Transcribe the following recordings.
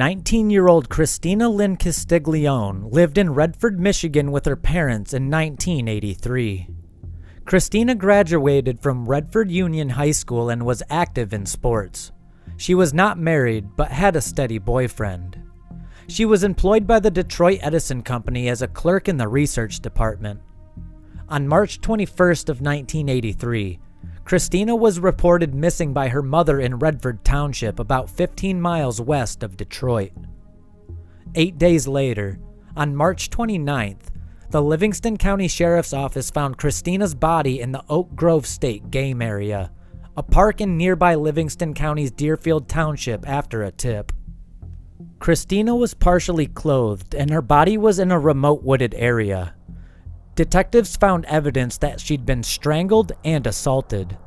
19-year-old Christina Lynn Castiglione lived in Redford, Michigan with her parents in 1983. Christina graduated from Redford Union High School and was active in sports. She was not married, but had a steady boyfriend. She was employed by the Detroit Edison Company as a clerk in the research department. On March 21st of 1983, Christina was reported missing by her mother in Redford Township, about 15 miles west of Detroit. 8 days later, on March 29th, the Livingston County Sheriff's Office found Christina's body in the Oak Grove State Game Area, a park in nearby Livingston County's Deerfield Township, after a tip. Christina was partially clothed and her body was in a remote wooded area. Detectives found evidence that she'd been strangled and assaulted.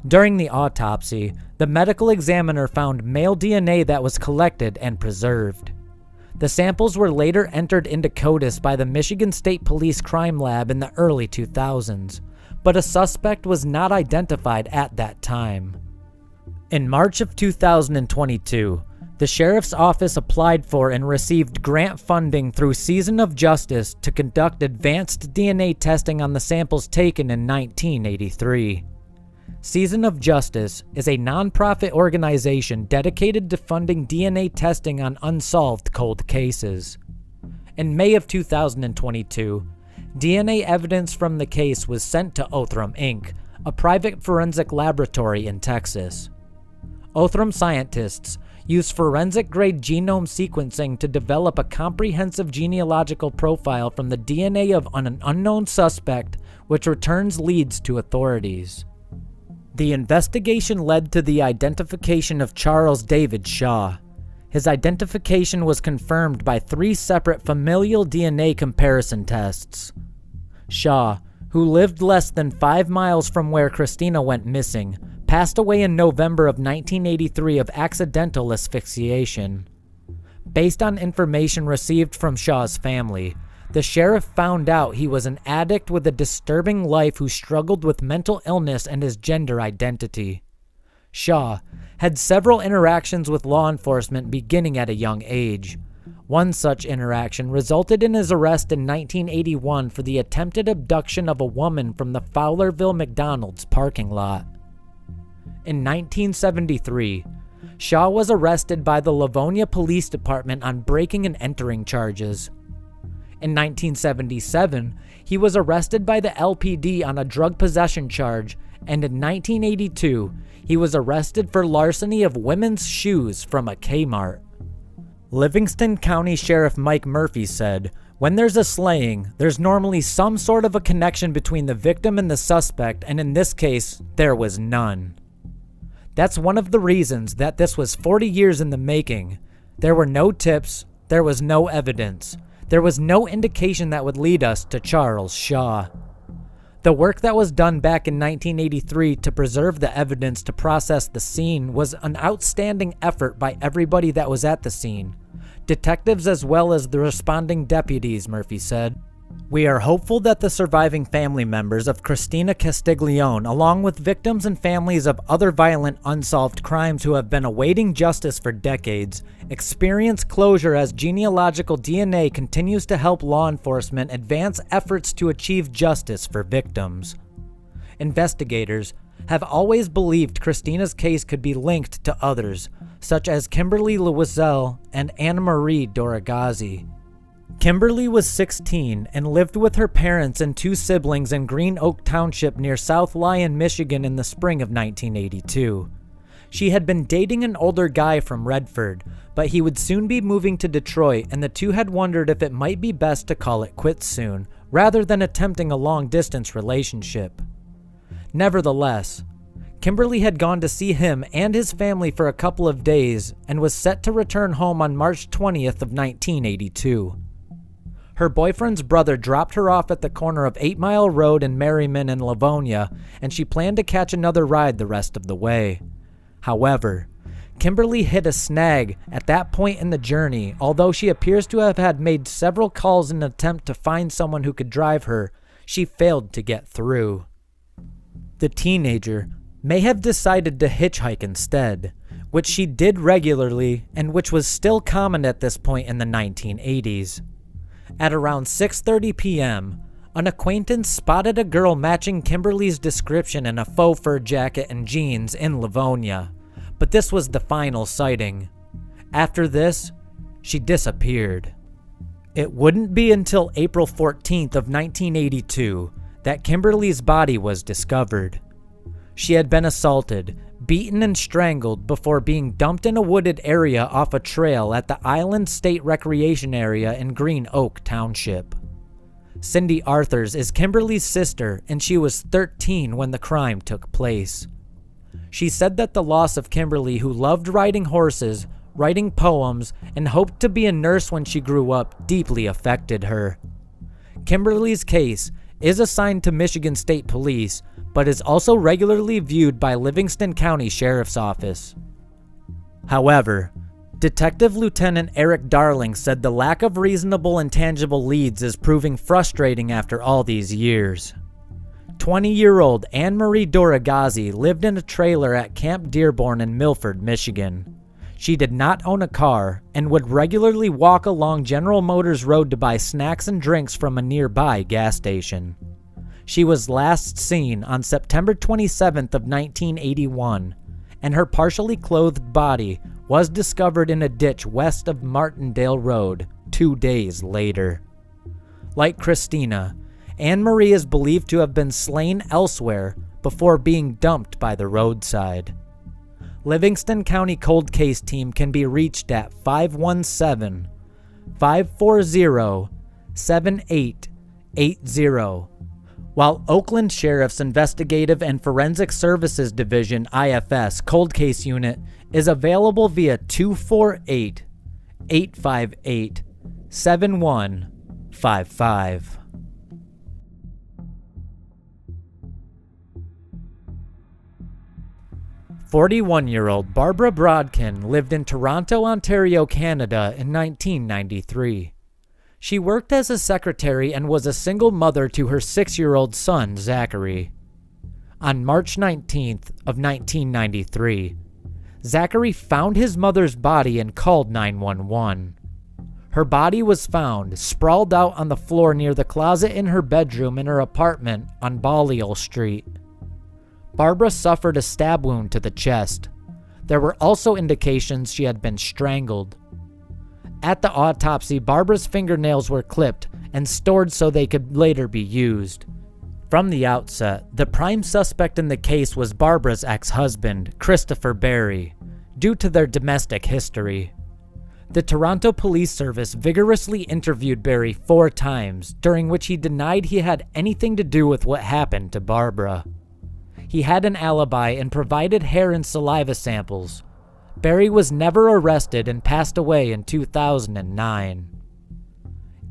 During the autopsy, the medical examiner found male DNA that was collected and preserved. The samples were later entered into CODIS by the Michigan State Police Crime Lab in the early 2000s, but a suspect was not identified at that time. In March of 2022, the Sheriff's Office applied for and received grant funding through Season of Justice to conduct advanced DNA testing on the samples taken in 1983. Season of Justice is a nonprofit organization dedicated to funding DNA testing on unsolved cold cases. In May of 2022, DNA evidence from the case was sent to Othram Inc., a private forensic laboratory in Texas. Othram scientists use forensic-grade genome sequencing to develop a comprehensive genealogical profile from the DNA of an unknown suspect, which returns leads to authorities. The investigation led to the identification of Charles David Shaw. His identification was confirmed by 3 separate familial DNA comparison tests. Shaw, who lived less than 5 miles from where Christina went missing, passed away in November of 1983 of accidental asphyxiation. Based on information received from Shaw's family, the sheriff found out he was an addict with a disturbing life who struggled with mental illness and his gender identity. Shaw had several interactions with law enforcement beginning at a young age. One such interaction resulted in his arrest in 1981 for the attempted abduction of a woman from the Fowlerville McDonald's parking lot. In 1973, Shaw was arrested by the Livonia Police Department on breaking and entering charges. In 1977, he was arrested by the LPD on a drug possession charge, and in 1982, he was arrested for larceny of women's shoes from a Kmart. Livingston County Sheriff Mike Murphy said, "When there's a slaying, there's normally some sort of a connection between the victim and the suspect, and in this case, there was none." That's one of the reasons that this was 40 years in the making. There were no tips, there was no evidence. There was no indication that would lead us to Charles Shaw. The work that was done back in 1983 to preserve the evidence to process the scene was an outstanding effort by everybody that was at the scene. Detectives as well as the responding deputies, Murphy said. "We are hopeful that the surviving family members of Christina Castiglione, along with victims and families of other violent unsolved crimes who have been awaiting justice for decades, experience closure as genealogical DNA continues to help law enforcement advance efforts to achieve justice for victims." Investigators have always believed Christina's case could be linked to others, such as Kimberly Louiselle and Anna Marie Doragazzi. Kimberly was 16 and lived with her parents and 2 siblings in Green Oak Township near South Lyon, Michigan in the spring of 1982. She had been dating an older guy from Redford, but he would soon be moving to Detroit, and the two had wondered if it might be best to call it quits soon, rather than attempting a long-distance relationship. Nevertheless, Kimberly had gone to see him and his family for a couple of days and was set to return home on March 20th of 1982. Her boyfriend's brother dropped her off at the corner of 8 Mile Road in Merriman and Livonia, and she planned to catch another ride the rest of the way. However, Kimberly hit a snag at that point in the journey. Although she appears to have had made several calls in an attempt to find someone who could drive her, she failed to get through. The teenager may have decided to hitchhike instead, which she did regularly and which was still common at this point in the 1980s. At around 6:30 p.m., an acquaintance spotted a girl matching Kimberly's description in a faux fur jacket and jeans in Livonia, but this was the final sighting. After this, she disappeared. It wouldn't be until April 14th of 1982 that Kimberly's body was discovered. She had been assaulted, beaten and strangled before being dumped in a wooded area off a trail at the Island State Recreation Area in Green Oak Township. Cindy Arthurs is Kimberly's sister, and she was 13 when the crime took place. She said that the loss of Kimberly, who loved riding horses, writing poems, and hoped to be a nurse when she grew up, deeply affected her. Kimberly's case is assigned to Michigan State Police, but is also regularly viewed by Livingston County Sheriff's Office. However, Detective Lieutenant Eric Darling said the lack of reasonable and tangible leads is proving frustrating after all these years. 20-year-old Anne Marie Doragazzi lived in a trailer at Camp Dearborn in Milford, Michigan. She did not own a car and would regularly walk along General Motors Road to buy snacks and drinks from a nearby gas station. She was last seen on September 27th of 1981, and her partially clothed body was discovered in a ditch west of Martindale Road 2 days later. Like Christina, Anne Marie is believed to have been slain elsewhere before being dumped by the roadside. Livingston County Cold Case Team can be reached at 517-540-7880, while Oakland Sheriff's Investigative and Forensic Services Division IFS Cold Case Unit is available via 248-858-7155. 41-year-old Barbara Brodkin lived in Toronto, Ontario, Canada in 1993. She worked as a secretary and was a single mother to her 6-year-old son, Zachary. On March 19th of 1993, Zachary found his mother's body and called 911. Her body was found sprawled out on the floor near the closet in her bedroom in her apartment on Balliol Street. Barbara suffered a stab wound to the chest. There were also indications she had been strangled. At the autopsy, Barbara's fingernails were clipped and stored so they could later be used. From the outset, the prime suspect in the case was Barbara's ex-husband, Christopher Barry, due to their domestic history. The Toronto Police Service vigorously interviewed Barry 4 times, during which he denied he had anything to do with what happened to Barbara. He had an alibi and provided hair and saliva samples. Barry was never arrested and passed away in 2009.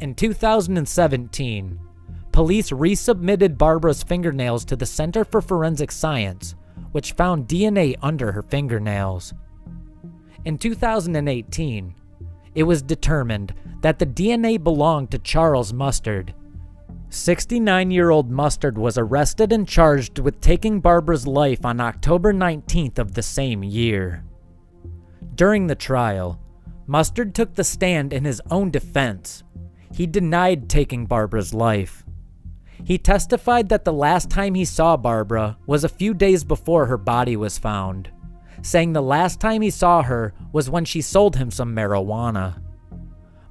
In 2017, police resubmitted Barbara's fingernails to the Center for Forensic Science, which found DNA under her fingernails. In 2018, it was determined that the DNA belonged to Charles Mustard. 69-year-old Mustard was arrested and charged with taking Barbara's life on October 19th of the same year. During the trial, Mustard took the stand in his own defense. He denied taking Barbara's life. He testified that the last time he saw Barbara was a few days before her body was found, saying the last time he saw her was when she sold him some marijuana.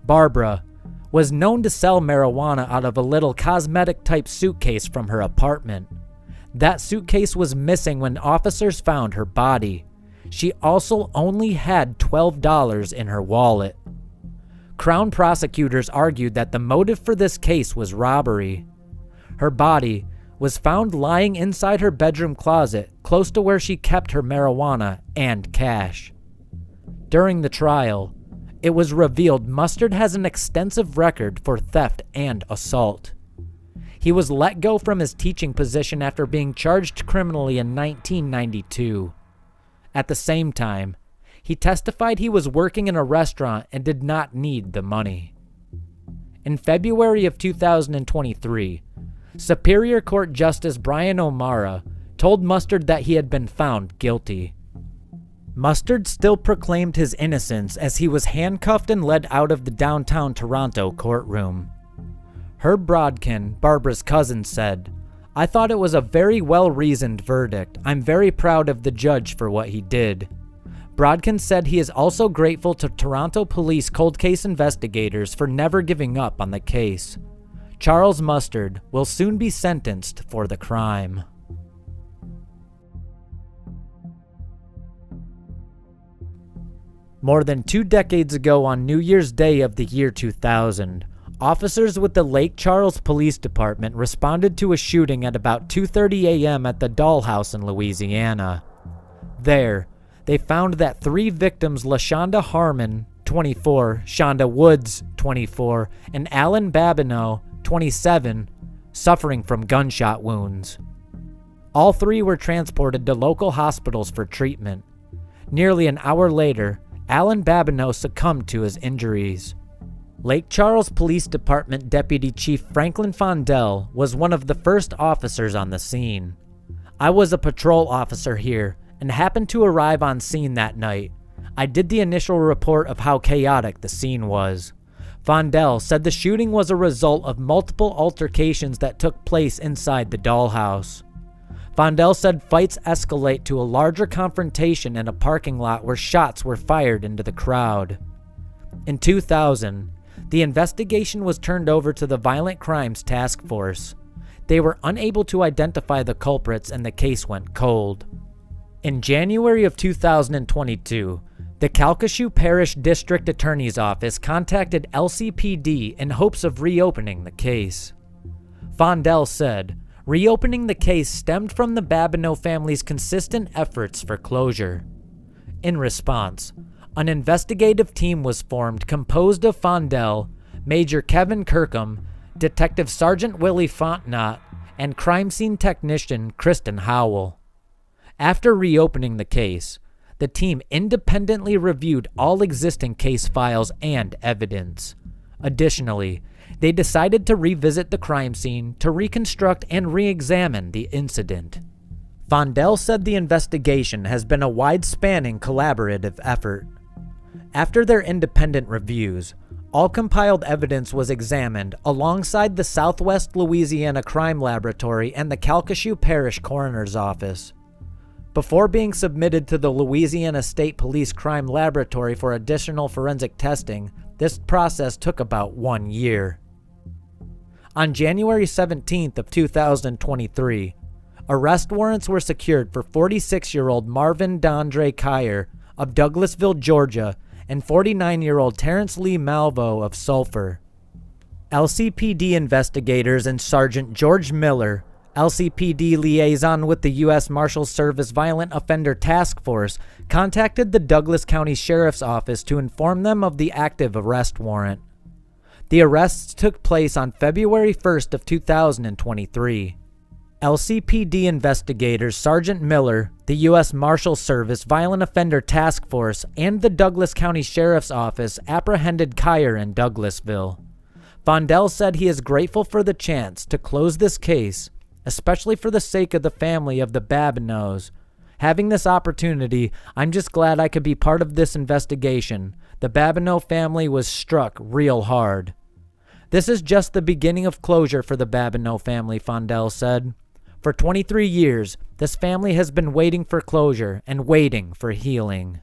Barbara was known to sell marijuana out of a little cosmetic-type suitcase from her apartment. That suitcase was missing when officers found her body. She also only had $12 in her wallet. Crown prosecutors argued that the motive for this case was robbery. Her body was found lying inside her bedroom closet, close to where she kept her marijuana and cash. During the trial, it was revealed Mustard has an extensive record for theft and assault. He was let go from his teaching position after being charged criminally in 1992. At the same time, he testified he was working in a restaurant and did not need the money. In February of 2023, Superior Court Justice Brian O'Mara told Mustard that he had been found guilty. Mustard still proclaimed his innocence as he was handcuffed and led out of the downtown Toronto courtroom. Herb Brodkin, Barbara's cousin, said, "I thought it was a very well-reasoned verdict. I'm very proud of the judge for what he did." Brodkin said he is also grateful to Toronto police cold case investigators for never giving up on the case. Charles Mustard will soon be sentenced for the crime. More than 2 decades ago on New Year's Day of the year 2000, officers with the Lake Charles Police Department responded to a shooting at about 2:30 a.m. at the Dollhouse in Louisiana. There, they found that 3 victims, Lashonda Harmon, 24, Shonda Woods, 24, and Alan Babineaux, 27, suffering from gunshot wounds. All 3 were transported to local hospitals for treatment. Nearly an hour later, Alan Babineaux succumbed to his injuries. Lake Charles Police Department Deputy Chief Franklin Fondell was one of the first officers on the scene. "I was a patrol officer here and happened to arrive on scene that night. I did the initial report of how chaotic the scene was." Fondell said the shooting was a result of multiple altercations that took place inside the Dollhouse. Fondell said fights escalate to a larger confrontation in a parking lot where shots were fired into the crowd. In 2000, the investigation was turned over to the Violent Crimes Task Force. They were unable to identify the culprits and the case went cold. In January of 2022, the Calcasieu Parish District Attorney's Office contacted LCPD in hopes of reopening the case. Fondell said, "Reopening the case stemmed from the Babineaux family's consistent efforts for closure." In response, an investigative team was formed composed of Fondell, Major Kevin Kirkham, Detective Sergeant Willie Fontenot, and crime scene technician Kristen Howell. After reopening the case, the team independently reviewed all existing case files and evidence. Additionally, they decided to revisit the crime scene to reconstruct and re-examine the incident. Fondell said the investigation has been a wide-spanning collaborative effort. After their independent reviews, all compiled evidence was examined alongside the Southwest Louisiana Crime Laboratory and the Calcasieu Parish Coroner's Office. Before being submitted to the Louisiana State Police Crime Laboratory for additional forensic testing, this process took about 1 year. On January 17th of 2023, arrest warrants were secured for 46-year-old Marvin Dondre Kyer of Douglasville, Georgia, and 49-year-old Terrence Lee Malvo of Sulphur. LCPD investigators and Sergeant George Miller, LCPD liaison with the U.S. Marshals Service Violent Offender Task Force, contacted the Douglas County Sheriff's Office to inform them of the active arrest warrant. The arrests took place on February 1st of 2023. LCPD investigators Sergeant Miller, the U.S. Marshals Service Violent Offender Task Force, and the Douglas County Sheriff's Office apprehended Kyer in Douglasville. Fondell said he is grateful for the chance to close this case, especially for the sake of the family of the Babineaux. "Having this opportunity, I'm just glad I could be part of this investigation. The Babineaux family was struck real hard." "This is just the beginning of closure for the Babineaux family," Fondell said. "For 23 years, this family has been waiting for closure and waiting for healing."